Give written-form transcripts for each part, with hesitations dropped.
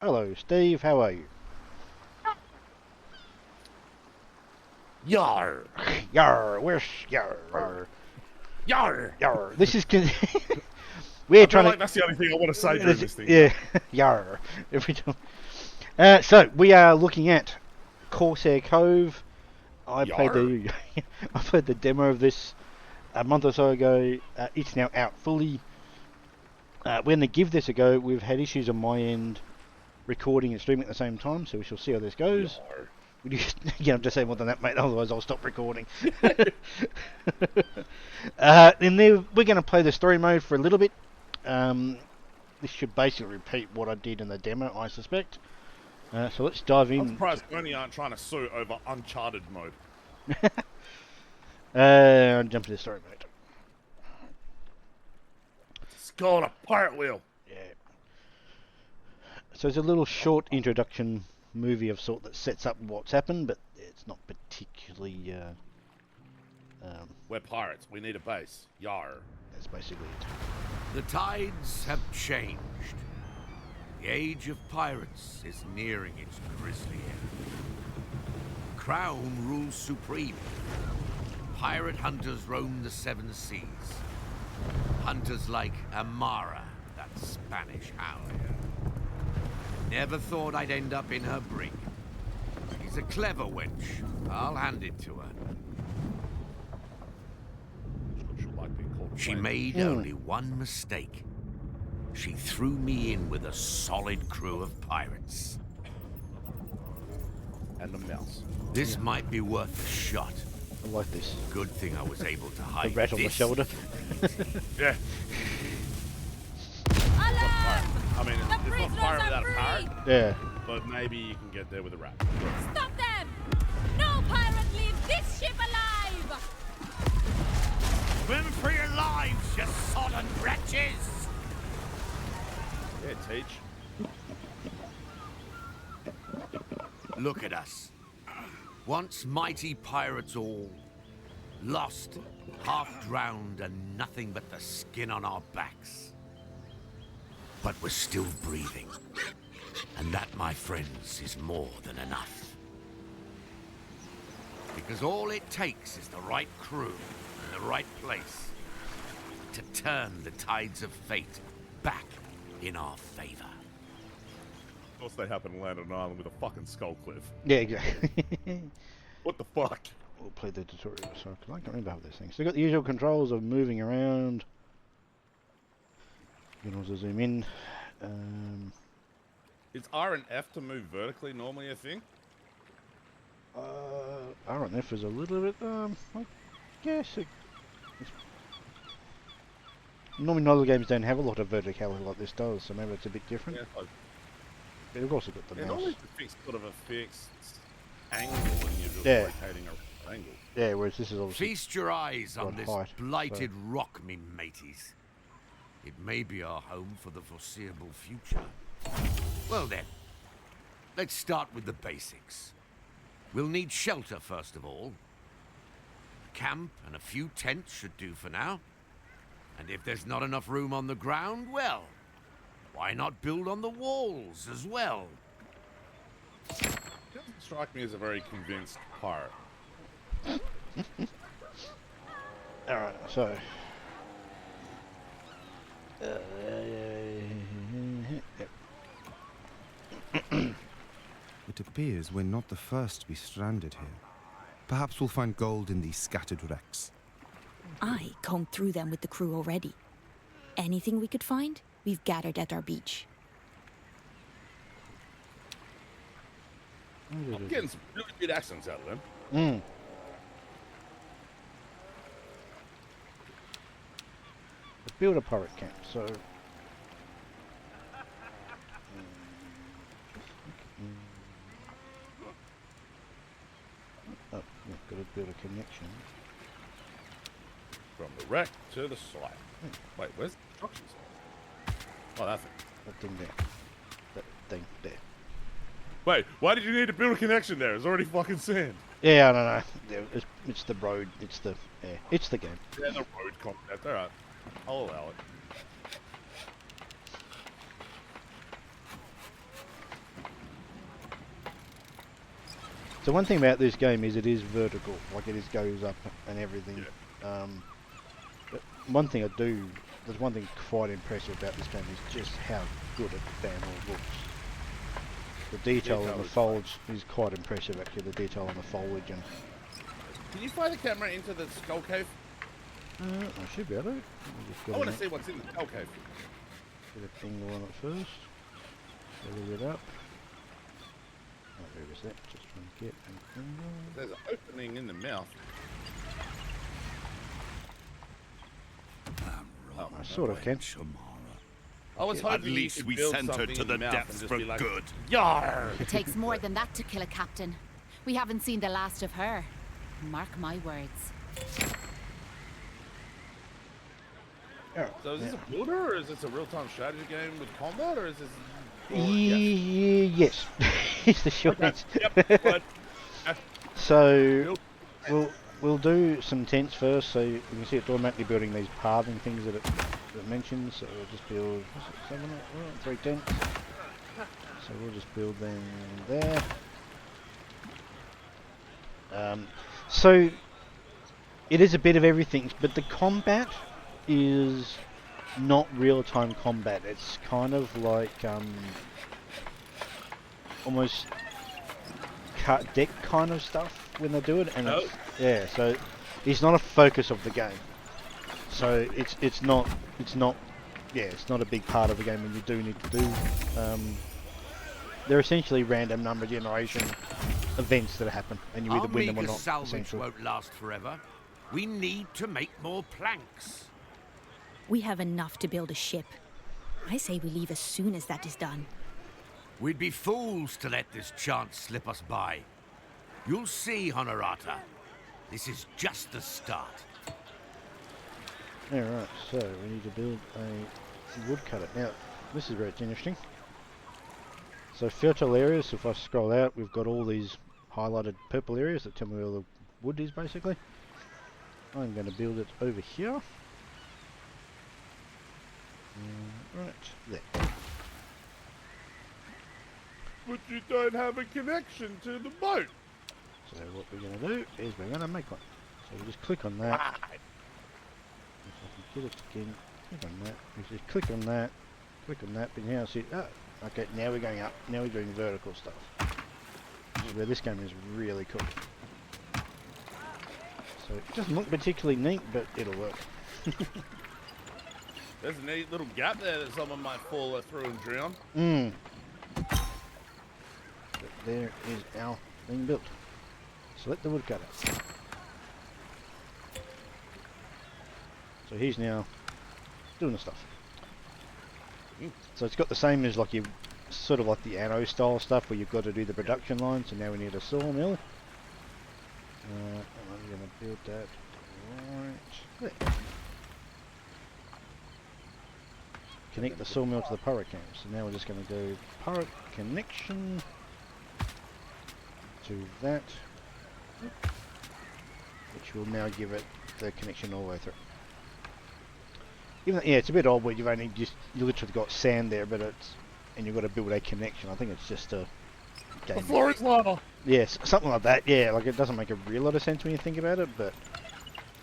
Hello, Steve. How are you? Yarr! Yarr, where's yarr? Yarr! Yarr. This is I we're feel trying like to. that's the only thing I want to say during this thing. Yeah, yarr. Every time. So we are looking at Corsair Cove. I played Yarr! the I played the demo of this a month or so ago. It's now out fully. We're going to give this a go. We've had issues on my end recording and streaming at the same time, so we shall see how this goes. Yarr. Yeah, I'm just saying more than that, mate. Otherwise, I'll stop recording. Then we're going to play the story mode for a little bit. This should basically repeat what I did in the demo, I suspect. So let's dive in. I'm surprised Sony aren't trying to sue over Uncharted mode. Jump to the story mode. It's called a pirate wheel. Yeah. So it's a little short introduction movie of sort that sets up what's happened, but it's not particularly. We're pirates. We need a base. Yarr. That's basically it. The tides have changed. The age of pirates is nearing its grisly end. Crown rules supreme. Pirate hunters roam the seven seas. Hunters like Amara, that Spanish hound. Never thought I'd end up in her brig. She's a clever wench. I'll hand it to her. She made only one mistake. She threw me in with a solid crew of pirates. And the mouse. This might be worth a shot. I like this. Good thing I was able to The hide rat on the this. shoulder. Yeah. Alarm! I mean, it's not pirate without a pirate, Yeah. but maybe you can get there with a rat. Stop them! No pirate leaves this ship alive! Swim for your lives, you sodden wretches! Yeah, teach. Look at us. Once mighty pirates all. Lost, half drowned, and nothing but the skin on our backs. But we're still breathing. And that, my friends, is more than enough. Because all it takes is the right crew in the right place to turn the tides of fate back in our favor. Of course they happen to land on an island with a fucking skull cliff. Yeah, exactly. What the fuck? We'll play the tutorial, so I can't remember how this thing. So you've got the usual controls of moving around. You can also zoom in. Is R and F to move vertically normally a thing? R and F is a little bit, I guess. Normally, other games don't have a lot of verticality like this does, so maybe it's a bit different. Yeah, like, But we've also got the mouse. normally it's a fixed, sort of a fixed angle when you're just Yeah. rotating an angle. Yeah, whereas this is obviously. Feast your eyes on this height, blighted rock, me mateys. It may be our home for the foreseeable future. Well then, let's start with the basics. We'll need shelter first of all. A camp and a few tents should do for now. And if there's not enough room on the ground, well, why not build on the walls as well? Doesn't strike me as a very convinced pirate. Alright, so. It appears we're not the first to be stranded here. Perhaps we'll find gold in these scattered wrecks. I combed through them with the crew already. Anything we could find, we've gathered at our beach. I'm getting some really good accents out of them. Build a pirate camp, so. Oh, we've got to build a connection. From the wreck to the site. Wait, where's the construction site? Oh, that's it. That thing there. That thing there. Wait, why did you need to build a connection there? It's already fucking sand. Yeah, I don't know. It's the road. It's the it's the game. Yeah, the road concept. All right, I'll allow it. So one thing about this game is it is vertical, like it is goes up and everything. But one thing there's one thing quite impressive about this game is just how good it damn all looks. The detail on the foliage is quite impressive actually, the detail on the foliage. And Can you fly the camera into the skull cave? I should be able to. I want to see what's in the skull cave. Get an angle on it first. A little bit up. Oh, where is that? Just trying to get an angle. There's an opening in the mouth. I sort of can. I was hoping At least we sent her to the depths for like, good. Yarr! It takes more than that to kill a captain. We haven't seen the last of her. Mark my words. So is this a builder, or is this a real-time strategy game with combat, or is this... Yes, it's the short answer. Yep, but, So we'll do some tents first. So you can see it's automatically building these pathing things that it mentions. So we'll just build 3 tents. So we'll just build them there. So it is a bit of everything, but the combat is not real-time combat. It's kind of like almost cut deck kind of stuff when they do it, and so it's not a focus of the game. So it's not a big part of the game, and you do need to do. They're essentially random number generation events that happen, and you either win them or not. Salvage Essentially. won't last forever. We need to make more planks. We have enough to build a ship. I say we leave as soon as that is done. We'd be fools to let this chance slip us by. You'll see, Honorata. This is just the start. Alright, so we need to build a woodcutter. Now, this is where it's interesting. So fertile areas, so if I scroll out, we've got all these highlighted purple areas that tell me where the wood is basically. I'm going to build it over here. Right, there. but you don't have a connection to the boat. So what we're going to do is we're going to make one. So we just click on that. If I can get it again, click on that. We just click on that, but now see, okay, now we're going up. Now we're doing vertical stuff. This is where this game is really cool. So it doesn't look particularly neat, but it'll work. There's a neat little gap there that someone might fall through and drown. But there is our thing built. Select the woodcutter. So he's now doing the stuff. So it's got the same as like your sort of like the anno style stuff where you've got to do the production line. So now we need a sawmill. And I'm going to build that right there. Connect the sawmill to the pirate camp. So now we're just going to go pirate connection to that, which will now give it the connection all the way through. Even though, yeah, it's a bit odd where you literally got sand there, but and you've got to build a connection. I think it's just a game. The floor is lava. Yes, something like that. Yeah, like it doesn't make a real lot of sense when you think about it, but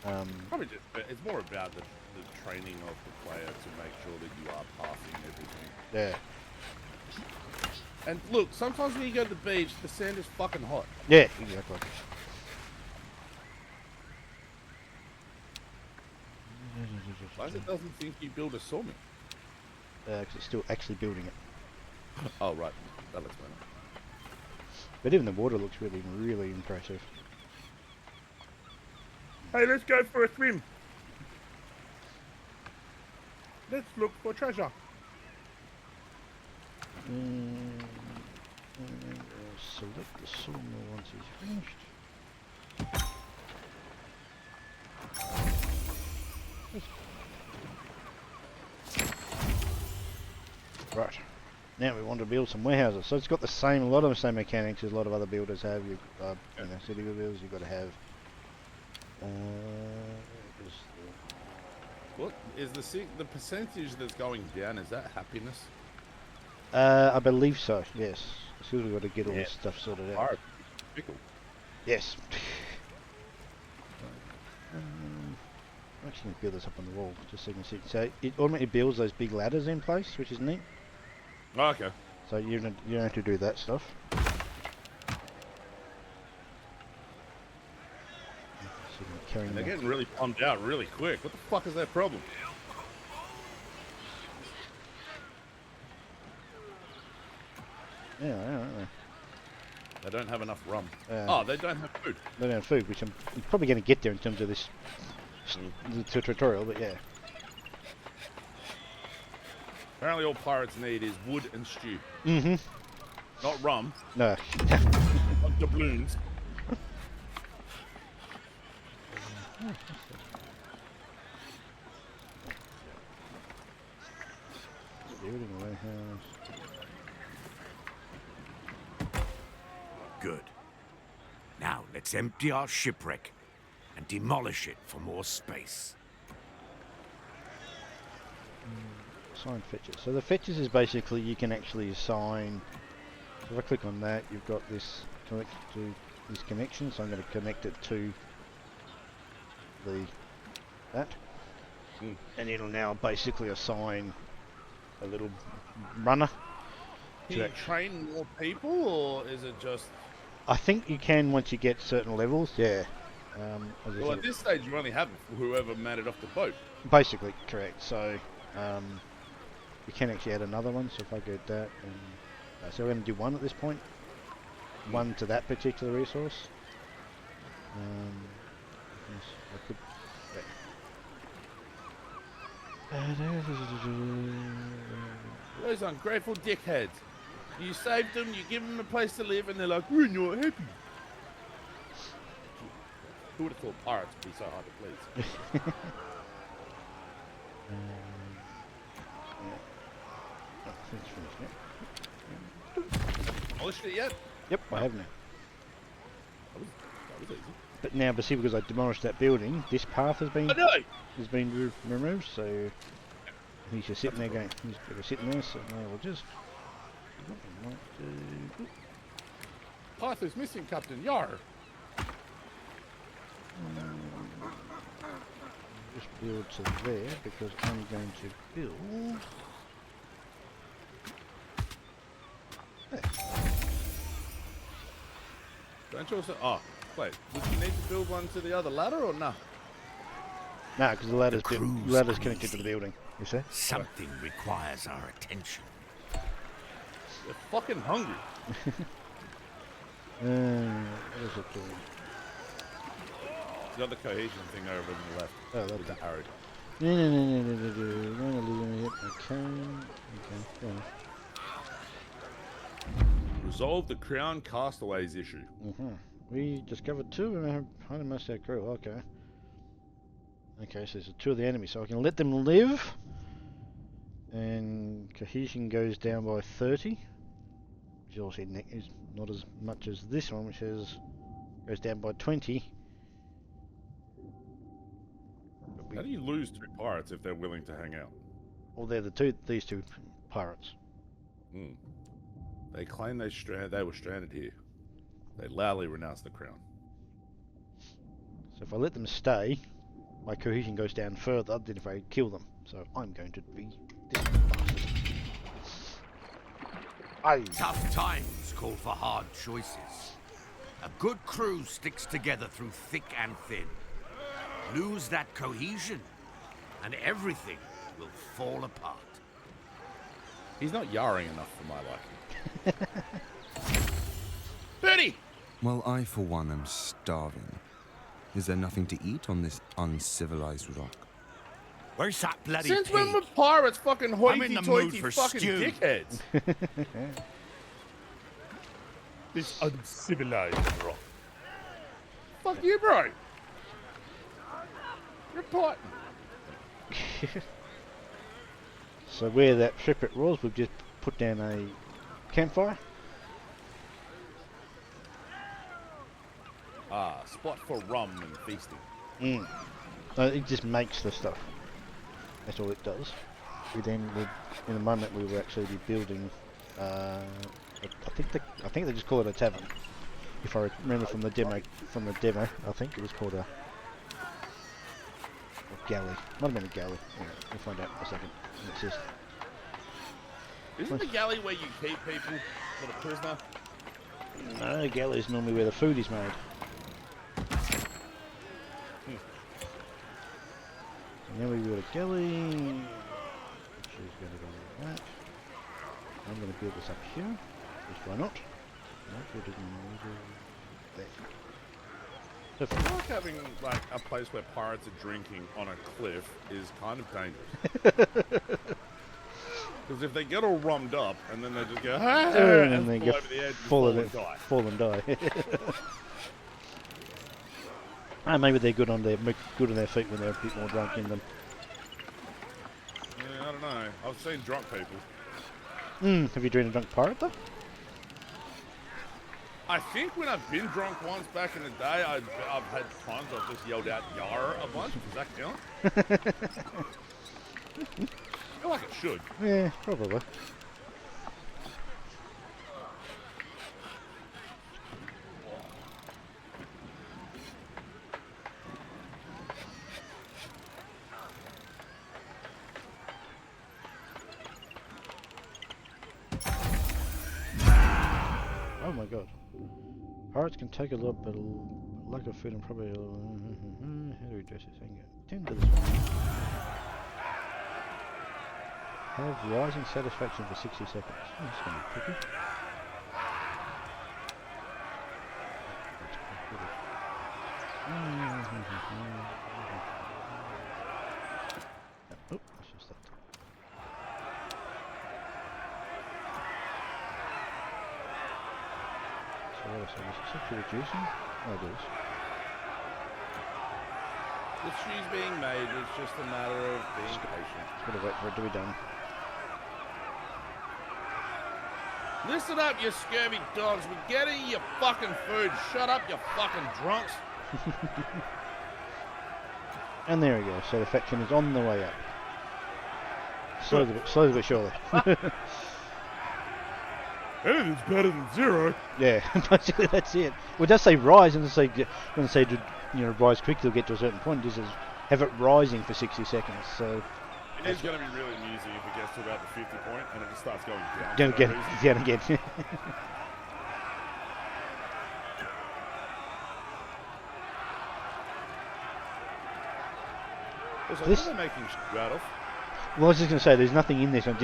Probably just, it's more about the training of the player to make sure that you are passing everything. yeah, And look, sometimes when you go to the beach, the sand is fucking hot. yeah, exactly. Plus, it doesn't think you build a sawmill. Because it's still actually building it. Oh, right. That looks better. But even the water looks really, really impressive. Hey, let's go for a swim. Let's look for treasure. Select the sawmill once he's finished. Right. Now we want to build some warehouses. So it's got a lot of the same mechanics as a lot of other builders have. You know, city builders. You've got to have. What is the percentage that's going down? Is that happiness? I believe so. Yes. As soon as we've got to get all this stuff sorted out. Alright. Pickle. Yes. I'm actually going to build this up on the wall just so you can see. So it automatically builds those big ladders in place, which is neat. Oh, okay. So you don't have to do that stuff. So They're getting really pumped out really quick. What the fuck is their problem? Yeah, aren't they? They don't have enough rum. Oh, they don't have food. They don't have food, which I'm probably going to get there in terms of this tutorial, but yeah. Apparently all pirates need is wood and stew. Mm-hmm. Not rum. No. Not doubloons. Building a warehouse. Good. Now let's empty our shipwreck and demolish it for more space. Assign fetches. So the fetches is basically you can actually assign. So if I click on that, you've got this connect to this connection. So I'm going to connect it to that, and it'll now basically assign a little runner. Can you train more people, or is it just? I think you can once you get certain levels. Yeah. Well, at this stage, you only have whoever made it off the boat. Basically, correct. So you can actually add another one. So if I go that, and so we're going to do one at this point. One to that particular resource. I could. Those ungrateful dickheads. You saved them, you give them a place to live, and they're like, we're not happy. Who would have thought pirates would be so hard to please? Demolished it yet? Yep, I have now. That was easy. But now, see, because I demolished that building, this path has been removed. So he's just sitting there going, he's sitting there. So now we'll just. Path is missing, Captain. Yarr. Just build to there because I'm going to build. There. Don't you also? Oh, wait. Would you need to build one to the other ladder or no? No, because the ladder's connected to the building. You see? Something requires our attention. They're fucking hungry. What is it doing? The other cohesion thing over on the left. Oh, that's with the arrow. No. Okay. Resolve the Crown Castaways issue. We discovered 2 and have hiding most of our crew. Okay. Okay, so there's 2 of the enemy, so I can let them live. And cohesion goes down by 30. Which also is not as much as this one, which goes down by 20. How do you lose 2 pirates if they're willing to hang out? Well, they're these 2 pirates. They claim they were stranded here. They loudly renounced the crown. So if I let them stay, my cohesion goes down further than if I kill them. So I'm going to be this bastard. Tough times call for hard choices. A good crew sticks together through thick and thin. Lose that cohesion, and everything will fall apart. He's not yarring enough for my liking. Bertie! Well, I for one am starving. Is there nothing to eat on this uncivilized rock? Where's that bloody Since pig? when were pirates fucking I'm in the mood hoity-toity for fucking stew. dickheads? This uncivilized rock. Fuck you, bro. You're pirate. So where that shipwreck was, we've just put down a campfire. Spot for rum and feasting. It just makes the stuff. That's all it does. In a moment, we will actually be building. I think they just call it a tavern. if I remember from the demo, I think it was called a galley. Might have been a galley. Anyway, we'll find out in a second. And it's just Isn't the galley where you keep people for the prisoner? no, galley is normally where the food is made. And then we've got a galley, which is going to go like that. I'm going to build this up here, just why not? No, put it in there. I feel like having like a place where pirates are drinking on a cliff is kind of dangerous. Because if they get all rummed up and then they just go, and then fall get over the edge, fall and die. Fall and die. Maybe they're good on their feet when they're a bit more drunk in them. Yeah, I don't know. I've seen drunk people. Have you dreamed a drunk pirate though? I think when I've been drunk once back in the day, I've had times I've just yelled out "yarr" a bunch. Does that count? I feel like it should. Yeah, probably. Oh my god. Pirates can take a lot, but lack of food and probably... How do we address this? Hang on. Tend to this one. Have rising satisfaction for 60 seconds. Oh, that's going to be tricky. Oh, that's just that. So what else is it? Sexual reducing? Oh, it is. The shoe's being made. It's just a matter of being patient. Just gotta wait for it to be done. Listen up, you scurvy dogs. We're getting your fucking food. Shut up, you fucking drunks. And there we go. So the faction is on the way up. Slowly but surely. Anything's better than zero. Yeah, basically that's it. Well, it does say rise, and when they say rise quickly, they'll get to a certain point. It says have it rising for 60 seconds. So it is going to be really amusing if it gets to about the 50 point and it just starts going down. Down again. Also, This- what are they making shit out of? Well, I was just going to say, there's nothing in this, and it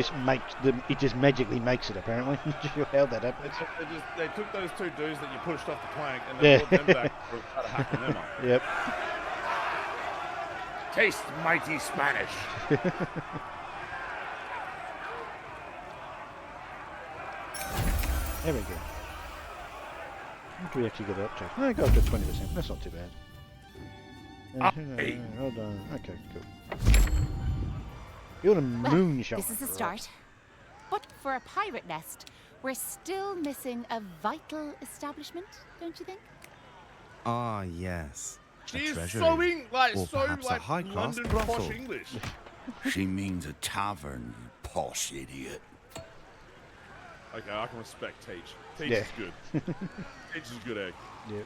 just magically makes it. Apparently, not sure how that happens. They took those two dudes that you pushed off the plank and they brought them back for hacking them up. Yep. Taste mighty Spanish. There we go. What do we actually get up to? I got up to 20%. That's not too bad. Hold on. Okay, cool. Build a moonshine. This is a start. But for a pirate nest, we're still missing a vital establishment, don't you think? Ah, yes. A She's treasury. so Or perhaps a high-class London brothel. posh English. She means a tavern, you posh idiot. Okay, I can respect Teach. Teach Yeah. is good. Teach is good egg. Yep.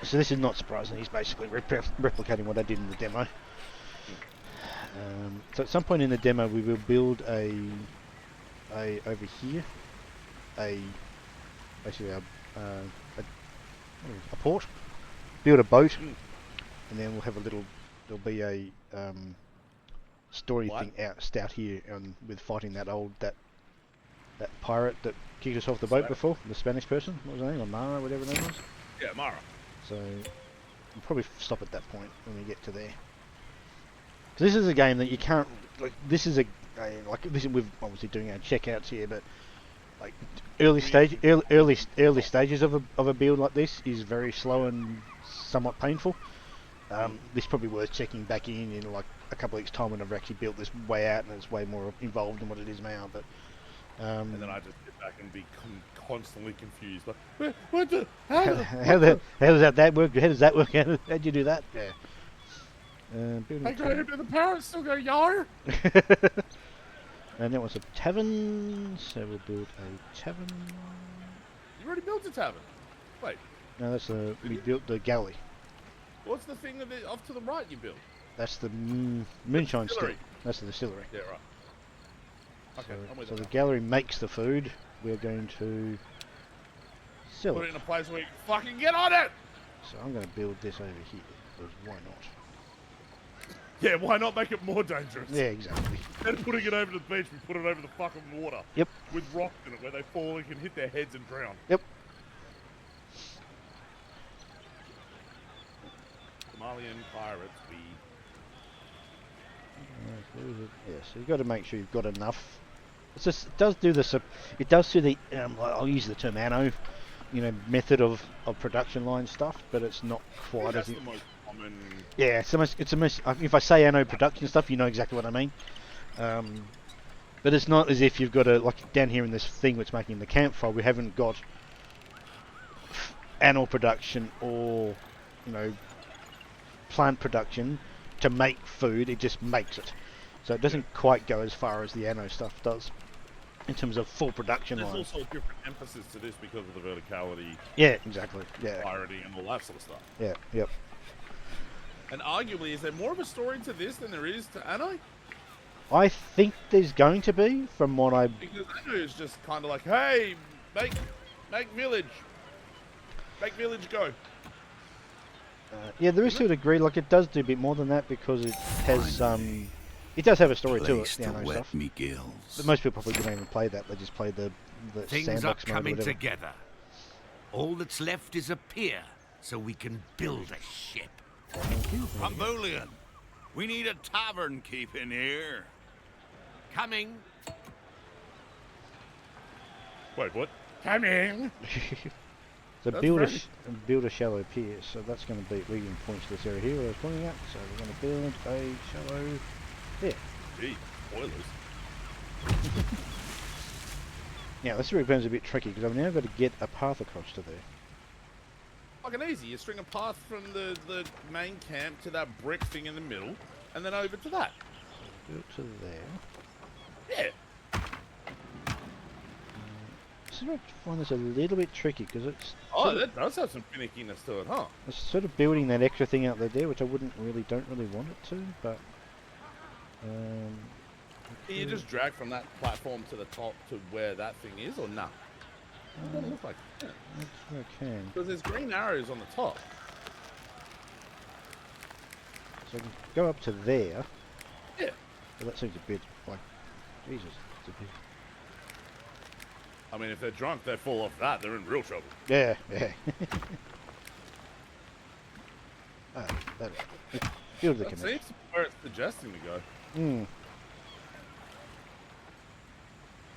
So this is not surprising. He's basically replicating what I did in the demo. So at some point in the demo, we will build a over here basically a port. Build a boat, and then we'll have a little. There'll be a story thing out here with fighting that pirate that kicked us off the boat before, the Spanish person. What was her name? Amara, whatever her name was. Yeah, Mara. So we'll probably stop at that point when we get to there. So this is a game that you can't like. This is we're obviously doing our checkouts here, but like early stages of a build like this is very slow and somewhat painful. This is probably worth checking back in like a couple of weeks' time when I've actually built this way out and it's way more involved than what it is now. But and then I just sit back and be constantly confused. Like, what the? how does that work? How does that work? How'd you do that? Yeah. I got him to the parents still go yarr. And that was a tavern, so we'll build a tavern. You already built a tavern. Wait, No, that's we built the galley. what's the thing off to the right you built? That's the moonshine still. distillery. That's the distillery. Yeah, right. Okay, I'm with So it the now. gallery makes the food. We're going to sell Put it it. in a place where you can fucking get on it! So I'm going to build this over here, because why not? Yeah, why not make it more dangerous? Yeah, exactly. Instead of putting it over the beach, we put it over the fucking water. Yep. With rocks in it where they fall and can hit their heads and drown. Yep. Somalian pirates, we... Yeah, so you've got to make sure you've got enough. It's just, it does do the it does do the I'll use the term anno, method of production line stuff, but it's not quite that's as the most common... yeah. It's the most. If I say anno production stuff, you know exactly what I mean. But it's not as if you've got a like down here in this thing which making the campfire. We haven't got anno production or plant production to make food. It just makes it. So it doesn't quite go as far as the anno stuff does in terms of full production There's lines. also a different emphasis to this because of the verticality, Yeah, exactly. Yeah. pirating, and all that sort of stuff. Yeah. Yep. And arguably, is there more of a story to this than there is to Anno? I think there's going to be, from what I. Because Anno is just kind of like, hey, make village. Make village go. Yeah, there is to a degree. Like it does do a bit more than that because it has it does have a story to it. Place The to anno wet stuff. me gills. But most people probably don't even play that. They just play the Things are sandbox mode or coming whatever. together. All that's left is a pier, so we can build a ship. Mongolian, we need a tavern keeping here. Coming. Wait, what? Coming. So That's build right. build a shallow pier. So that's going to be leading points to this area here where I was pointing at. So we're going to build a shallow pier. Gee, spoilers. Now this becomes a bit tricky because I've now got to get a path across to there. Fucking easy. You string a path from the main camp to that brick thing in the middle, and then over to that. Build to there. Yeah. So I find this a little bit tricky because it's Oh, sort of, that does have some finickiness to it, huh? it's sort of building that extra thing out there, which I don't really want it to, but Can you just drag from that platform to the top to where that thing is, or nah? It doesn't look like it. I can. Because there's green arrows on the top. So I can go up to there. Yeah. But that seems a bit like Jesus. It's a bit. I mean, if they're drunk, they fall off that, they're in real trouble. Yeah. Ah, that build the That connection. seems to be where it's suggesting to go. Hmm.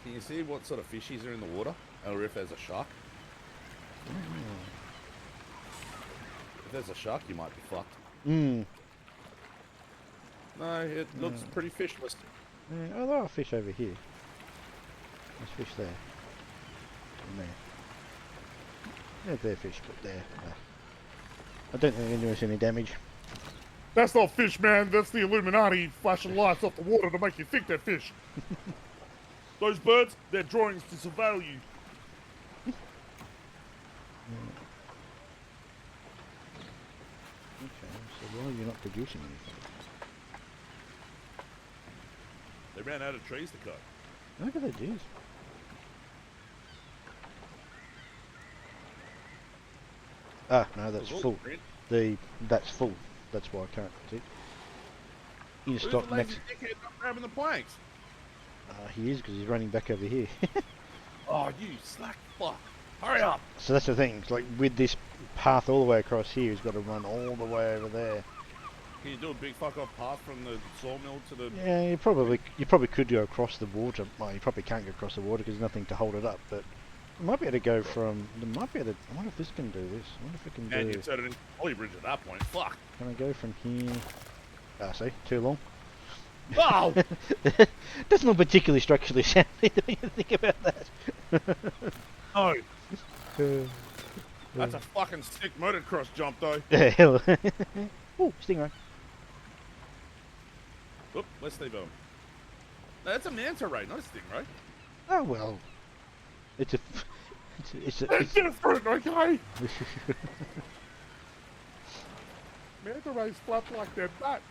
Can you see what sort of fishies are in the water? Or if there's a shark? If there's a shark, you might be fucked. Hmm. No, it looks pretty fishless. Yeah, oh, there are fish over here. There's fish there. And there. Yeah, they're fish, but there. I don't think they're going to do us any damage. That's not fish, man. That's the Illuminati flashing lights off the water to make you think they're fish. Those birds, they're drawings to surveil you. Okay, so why are you not producing anything? They ran out of trees to cut. Look at that, jeez. Ah, no, that's full. That's full. That's why I can't see it. You Who's stop the next. lazy dickhead not grabbing the planks? He is because he's running back over here. Oh, you slack fuck. Hurry up. So that's the thing. It's like with this path all the way across here, he's got to run all the way over there. Can you do a big fuck off path from the sawmill to the... Yeah, you probably could go across the water. Well, you probably can't go across the water because there's nothing to hold it up. But you might be able to go from. You might be able to. I wonder if this can do this. I wonder if it can And do. you turn it into a poly bridge at that point. Fuck. Can I go from here? Ah, see, too long. Oh! Doesn't look particularly structurally sound when you think about that. No. That's a fucking sick motocross jump, though. Yeah, hell. Ooh, stingray. Oop, let's stay boom. No, that's a manta ray, not a stingray. Oh well. It's a. It's It's different, okay? Manta rays flap like they're bats.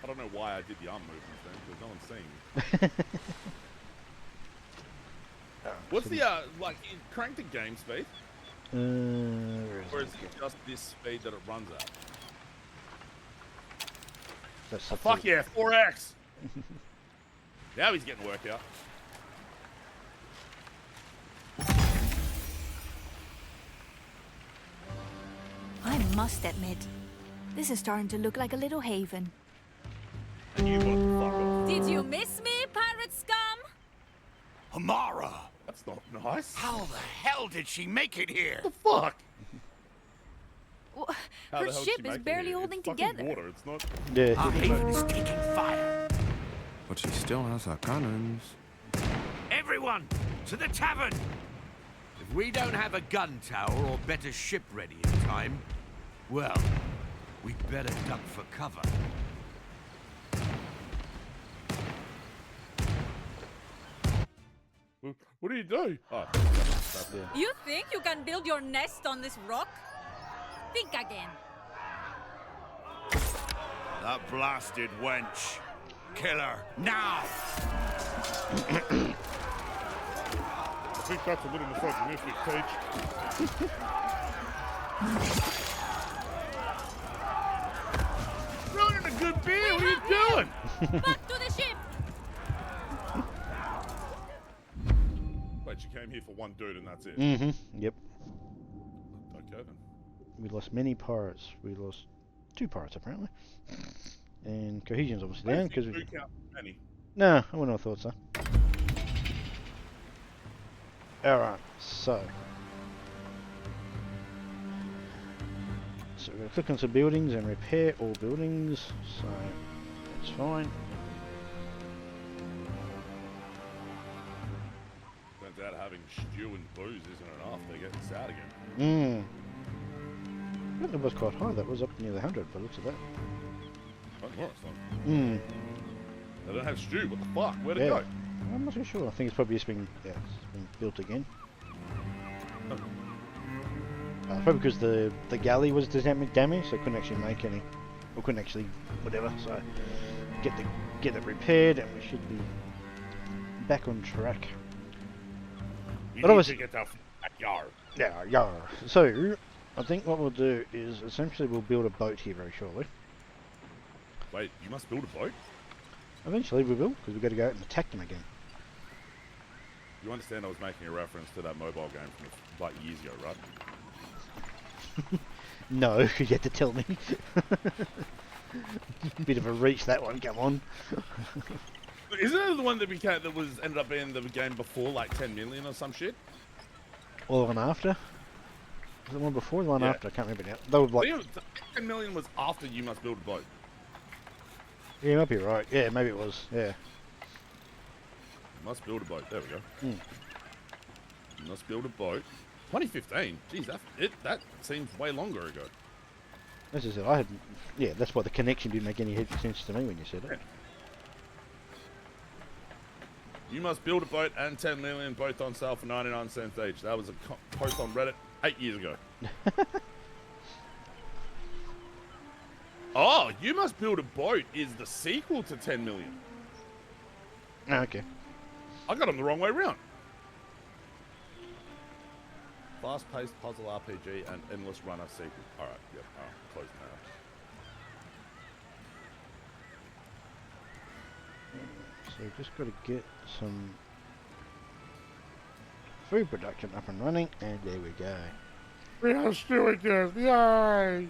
I don't know why I did the arm movements then, because no one's seeing me. What's the, like, you crank the game speed? Or is it just this speed that it runs at? That's Fuck yeah, 4x! Now he's getting worked out. I must admit, this is starting to look like a little haven. And you want to fuck off. Did you miss me, pirate scum? Amara! That's not nice. How the hell did she make it here? What the fuck? How Her the hell did ship she is make it barely here? holding It's fucking together. water. It's not. Yeah. Our haven is taking fire. But she still has her cannons. Everyone, to the tavern! If we don't have a gun tower or better ship ready in time, well, we'd better duck for cover. What do you do? Oh, You think you can build your nest on this rock? Think again. That blasted wench. Kill her, now! I think that's a little misogynistic, Teach. Running a good beer, what are you doing? Back to the ship! Wait, she came here for one dude and that's it. Mm-hmm. Yep. Okay then. We lost many pirates. We lost 2 pirates apparently. And cohesion's obviously down because we. count many. No, I wouldn't have thought so. Alright, so we're going to click on some buildings and repair all buildings, so that's fine. Turns out having stew and booze isn't enough, they're getting sad again. I think it was quite high, that was up near the 100 by the looks of that. Not more, it's not. They don't have stew, what the fuck? Where'd it Yeah. go? I'm not too sure, I think it's probably just been, it's been built again. Probably because the galley was damaged, so it couldn't actually make any, or couldn't actually, whatever, so get it repaired and we should be back on track. You But need obviously- to get that backyard. Yeah, yeah. So, I think what we'll do is essentially we'll build a boat here very shortly. Wait, you must build a boat? Eventually we will, because we've got to go out and attack them again. You understand I was making a reference to that mobile game from like years ago, right? No, you had to tell me. Bit of a reach that one, come on. Isn't it the one that ended up being the game before like 10 million or some shit? Or the one after? Was it the one before or the one Yeah. after? I can't remember now. They were like, I think 10 million was after you must build a boat. yeah, you might be right. Yeah, maybe it was. Yeah. You must build a boat. There we go. Mm. You must build a boat. 2015. Jeez, that seems way longer ago. This is it. I had, yeah, that's why the connection didn't make any sense to me when you said it. You must build a boat and 10 million both on sale for 99 cents each. That was a post on Reddit 8 years ago. Oh, You Must Build a Boat is the sequel to 10 million. Ah, okay. I got them the wrong way around. Fast-paced puzzle RPG and endless runner sequel. All right, yep. All right, close now. So we've just got to get some food production up and running, and there we go. We are still again. Yay!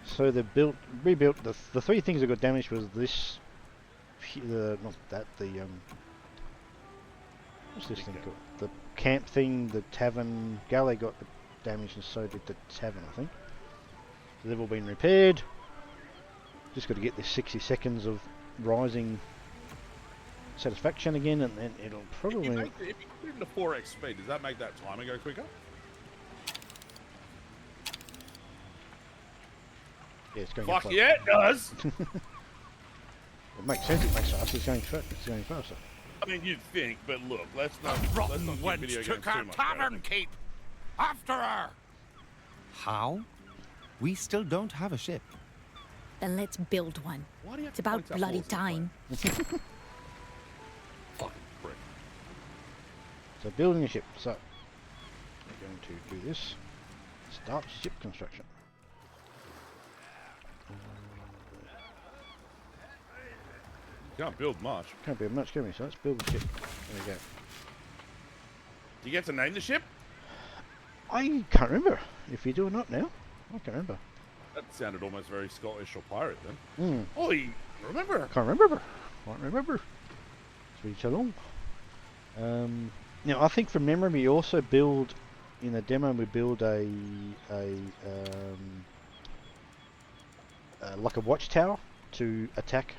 So they rebuilt the 3 things that got damaged was this, not that, what's this thing called? The camp thing, the tavern, galley got damaged, and so did the tavern, I think. So they've all been repaired. Just got to get this 60 seconds of rising satisfaction again, and then it'll probably. If you put it into 4x speed, does that make that timer go quicker? Yeah, it's going Fuck up yeah, it does! It makes sense. It makes faster. It's going faster. I mean, you'd think, but look, let's not Rotten give wench video games took too our much credit. tavern keep. After her. How? We still don't have a ship. Then let's build one. Why do you have It's to about point out bloody flaws in time. Fucking prick. So building a ship. So we're going to do this. Start ship construction. You can't build much. Can't be much, can we? So let's build a ship. There we go. Do you get to name the ship? I can't remember if you do or not now. I can't remember. That sounded almost very Scottish or pirate then. Hmm. Oi, remember? Can't remember. Can't remember. It's been so long. Now I think from memory we also build in the demo we build a like a watchtower to attack.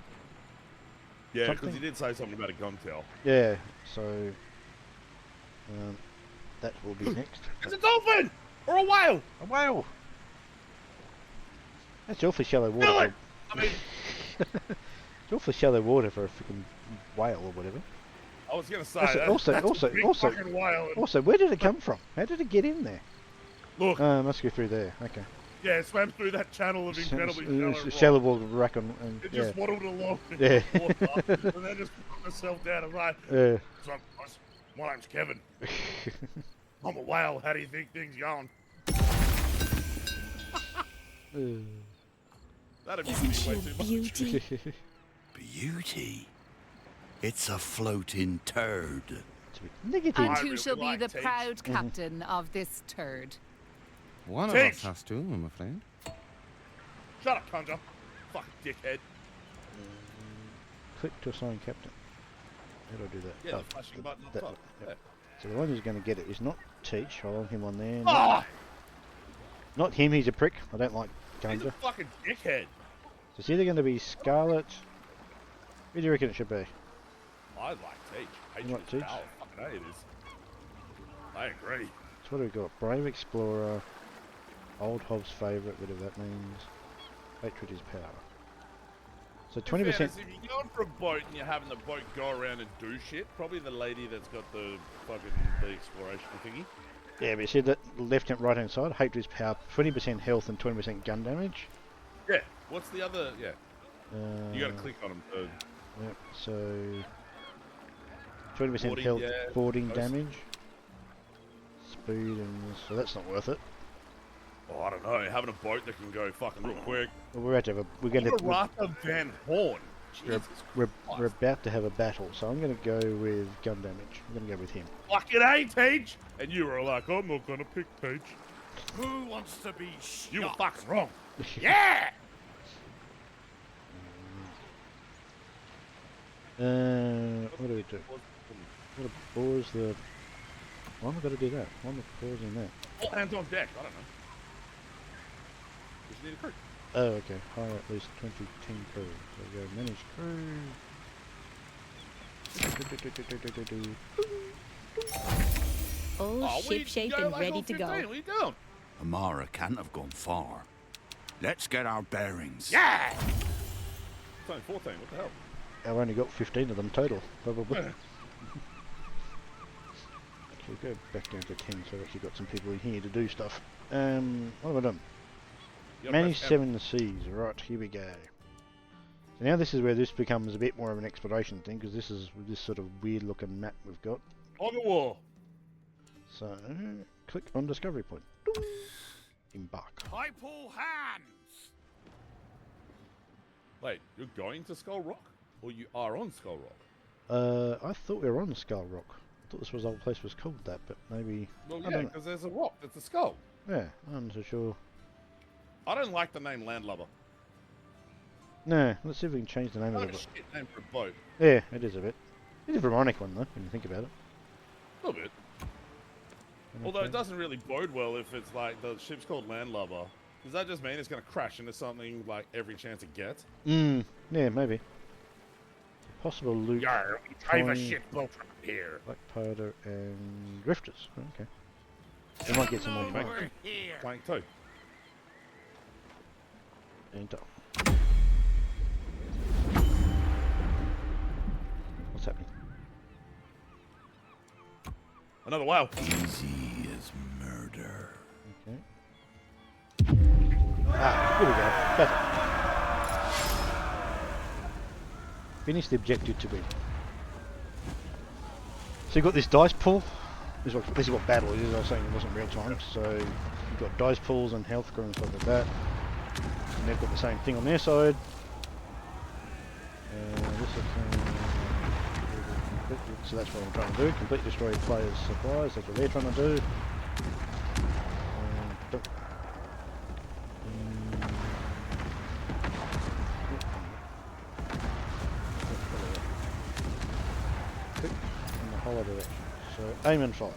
Yeah, because Something. you did say something about a gun tail. Yeah. So that will be next. It's a dolphin or a whale. A whale. That's awfully shallow water. Do it! I mean, It's awfully shallow water for a freaking whale or whatever. I was gonna say Also- that's also- a big also- fucking whale. And Also, where did it come from? How did it get in there? look, Must go through there. Okay. yeah, it swam through that channel of incredibly shallow Shallow rock. water rack and It yeah. just waddled along Yeah. the water, and then just put itself down and like, Yeah. "So, my name's Kevin. I'm a whale. How do you think things going? That'd Isn't be she way a too much. beauty? Beauty. It's a floating turd. Negative. And I who really shall be like the Teach. proud captain of this turd? One of Teach. us has to, I'm afraid. Shut up, Conjure. Fucking dickhead. Click to assign captain. How do I do that? Yeah, Oh, the flashing button at the that- top. yeah. Yeah. So the one who's going to get it is not Teach. I'll him on there. Oh, Not him. He's a prick. I don't like he's a Gunja. fucking dickhead. So it's either going to be Scarlet. Who do you reckon it should be? I like Teach. Hatred like is Teach? power. Fucking A it is. I agree. So what have we got? Brave Explorer. Old Hobbs favourite, whatever that means. Hatred is power. So 20%. Fairness, if you're going for a boat and you're having the boat go around and do shit, probably the lady that's got the fucking the exploration thingy. Yeah, but you see that left and right hand side. Hatred is power. 20% health and 20% gun damage. Yeah. What's the other? Yeah. You gotta Uh, click on them. Yep, so 20% Boarding, health, yeah, boarding most- damage, speed, and so that's not worth it. Oh, I don't know. Having a boat that can go fucking real quick. Well, we're about to have a, we're going to Rata Van Horn. Jesus we're Christ. about to have a battle, so I'm going to go with gun damage. I'm going to go with him. Fucking A, Teach! And you were like, I'm not gonna pick Teach. Who wants to be You were shot? fucking wrong. Yeah! What do we do? What pause the? Why am I going to do that? Why am I pausing that? All hands on deck. I don't know. Just need a crew. Oh, okay. Hire at least 20 team crew. So we go manage crew. All ship shape and ready to go. What are you doing? Amara can't have gone far. Let's get our bearings. Yeah! It's only 14. What the hell? I've only got 15 of them total, probably. Yeah. We'll go back down to 10, so I've actually got some people in here to do stuff. What have I done? You gotta Manage press 7 seas. Right, here we go. So now this is where this becomes a bit more of an exploration thing, because this is this sort of weird looking map we've got. On the wall. So, click on Discovery Point. Embark. I pull hands. Wait, you're going to Skull Rock? Or you are on Skull Rock? I thought we were on Skull Rock. I thought this was the whole place was called that, but maybe... Well, I yeah, don't know. because there's a rock. It's a skull. Yeah, I'm not so sure. I don't like the name Landlubber. No, let's see if we can change the name Kind of of the a boat. shit name for a boat. Yeah, it is a bit. It's a Veronic one though, when you think about it. A little bit. Although it doesn't really bode well if it's like the ship's called Landlubber. Does that just mean it's going to crash into something like every chance it gets? Yeah, maybe. Possible loot. Yarr, we drive a Coin. shit boat from here. Black powder and drifters. Okay. We might get some more We're plank. here. Plank too. And Another wow. Easy as murder. Okay. Ah, here we go. Battle. Finish the objective to be. So you've got this dice pool. This is what battle is. I was saying it wasn't real time. So you've got dice pools and health score and stuff like that. And they've got the same thing on their side. So that's what I'm trying to do. Complete destroy players' supplies. That's what they're trying to do. In the hollow direction. So aim and fire.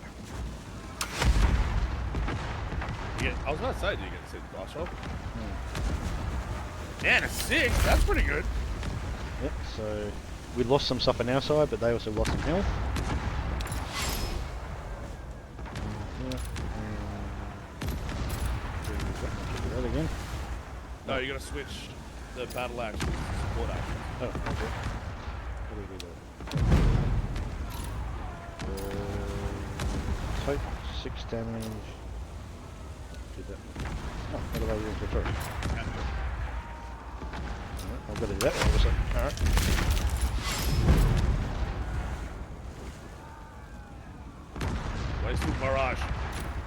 I was about to say, do you get 6 dice roll? And a 6. That's pretty good. Yep. So we lost some stuff on our side, but they also lost some health. Do that again. No, you got to switch the battle action to support action. Oh, okay. How do we do that? Take 6 damage. Do that. Oh, how do I use the first? Alright, I've got to do that one also. Alright. Wasteful barrage.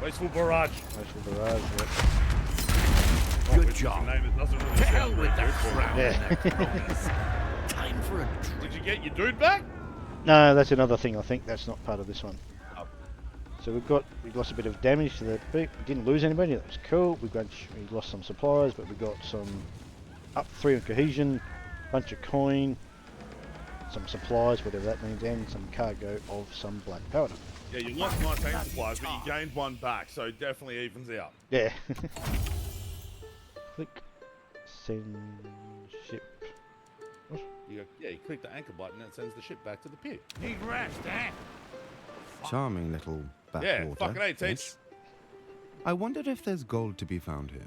Wasteful barrage. Wasteful barrage, yep. Good Which job. Name it doesn't really To hell sound with very that good. crown Yeah. and their cronies. Time for a drink. Did you get your dude back? No, that's another thing. I think that's not part of this one. Oh. So we lost a bit of damage to the beak. We didn't lose anybody. That was cool. We lost some supplies, but we got some up 3 on cohesion, bunch of coin, some supplies, whatever that means, and some cargo of some black powder. Yeah, you lost 19 supplies, but you gained 1 back, so it definitely evens out. Yeah. Click send ship. You click the anchor button and it sends the ship back to the pier. Need rest, eh? Charming little Yeah, backwater. fucking A, teach. yes. I wondered if there's gold to be found here.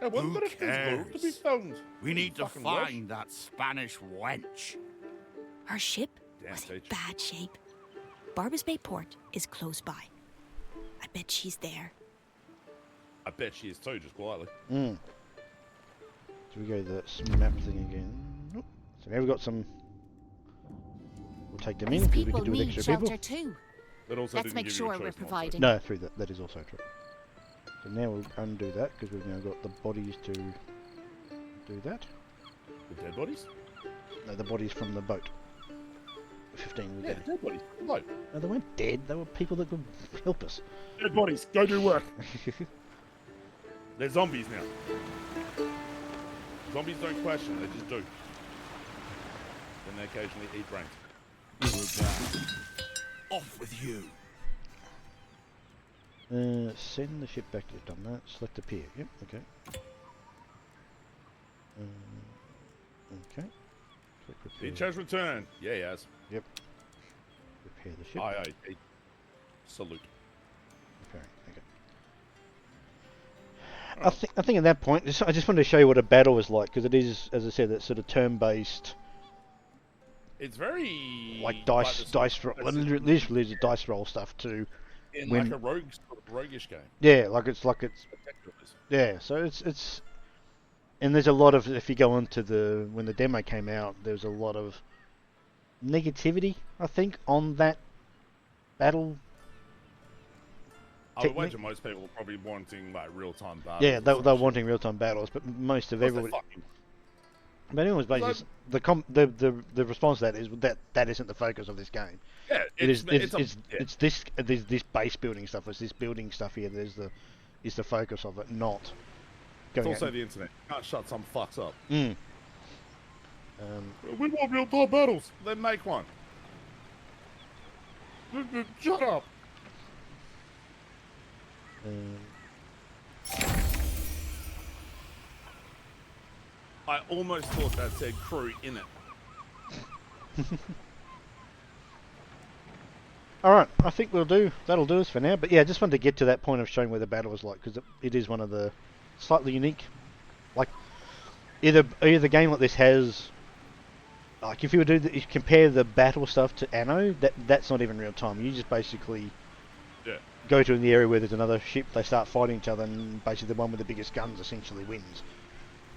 Hey, what Who about if there's gold to be cares? found? We need to Fucking rush. find that Spanish wench. Our ship Damn, was in Sage. bad shape. Barbas Bay Port is close by. I bet she's there. I bet she is too, just quietly. So we go to the map thing again. Nope. So now we've got some. We'll take them in These because we people could do with need extra shelter people. too. But also Let's didn't make give you a sure choice we're not to. providing. No, through that. That is also true. So now we'll undo that because we've now got the bodies to do that. The dead bodies? No, the bodies from the boat. 15 were Yeah, dead. dead bodies. No. No, they weren't dead. They were people that could help us. Dead bodies, go do work. They're zombies now. Zombies don't question, they just do. Then they occasionally eat brains. Off with you. Send the ship back. You've done that. Select the pier. Yep. Okay. Okay. Click repair. Each has returned. Yeah, yes. Yep. Repair the ship. Aye, aye. Salute. Repairing. Okay. I think at that point, I just wanted to show you what a battle was like because it is, as I said, that sort of turn-based, It's very like the dice roll. Well, literally, it's dice roll stuff too. in when- like a roguish game. Yeah, yeah. So it's, and there's a lot of, if you go onto when the demo came out, there's a lot of negativity, I think, on that battle. I would Technique. wager most people are probably wanting like real-time battles. Yeah, or they're some wanting real-time battles, but most of shit. Plus everybody. they're fucking- But anyways, basically, the response to that is that isn't the focus of this game. Yeah, It's yeah. this base building stuff. It's this building stuff here. Is the focus of it, not It's going. also out the internet. You can't shut some fucks up. and, We want real-time battles. Then make one. Shut up. I almost thought that said crew in it. all right, I think that'll do us for now. But yeah, I just wanted to get to that point of showing where the battle was like because it is one of the slightly unique. Like either the game like this has. Like if you compare the battle stuff to Anno, that's not even real time. You just basically go to the area where there's another ship, they start fighting each other, and basically the one with the biggest guns essentially wins.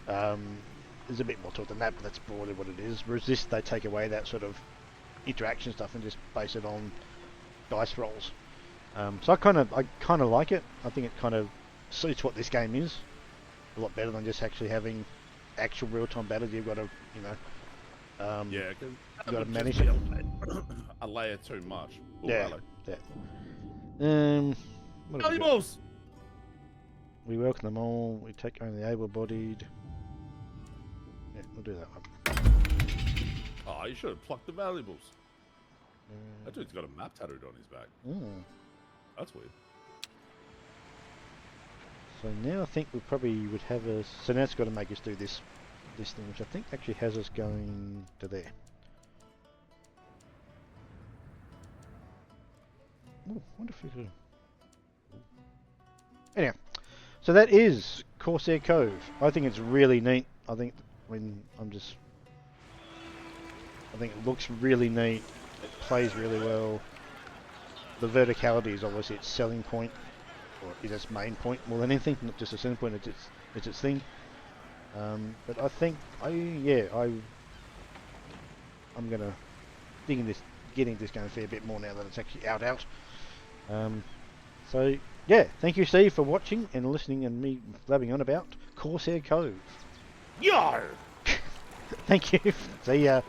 There's a bit more to it than that, but that's broadly what it is. Whereas this, they take away that sort of interaction stuff and just base it on dice rolls. So I kind of like it. I think it kind of suits what this game is a lot better than just actually having actual real-time battles. You've got to, you know, Yeah, because you got to manage it. a layer too much. Ooh, Yeah. hello. What have we got? Valuables! We welcome them all. We take only the able-bodied. Yeah, we'll do that one. Oh, you should have plucked the valuables. That dude's got a map tattooed on his back. That's weird. So now I think we probably would have us. So now it's got to make us do this thing, which I think actually has us going to there. Oh, wonder if we could. Anyhow, so that is Corsair Cove. I think it's really neat. I think it looks really neat. It plays really well. The verticality is obviously its selling point, or is its main point more than anything. Not just a selling point. It's its thing. But I think I'm gonna getting this going a fair bit more now that it's actually out. So yeah, thank you, Steve, for watching and listening and me blabbing on about Corsair Cove. Yarr! Thank you. See ya.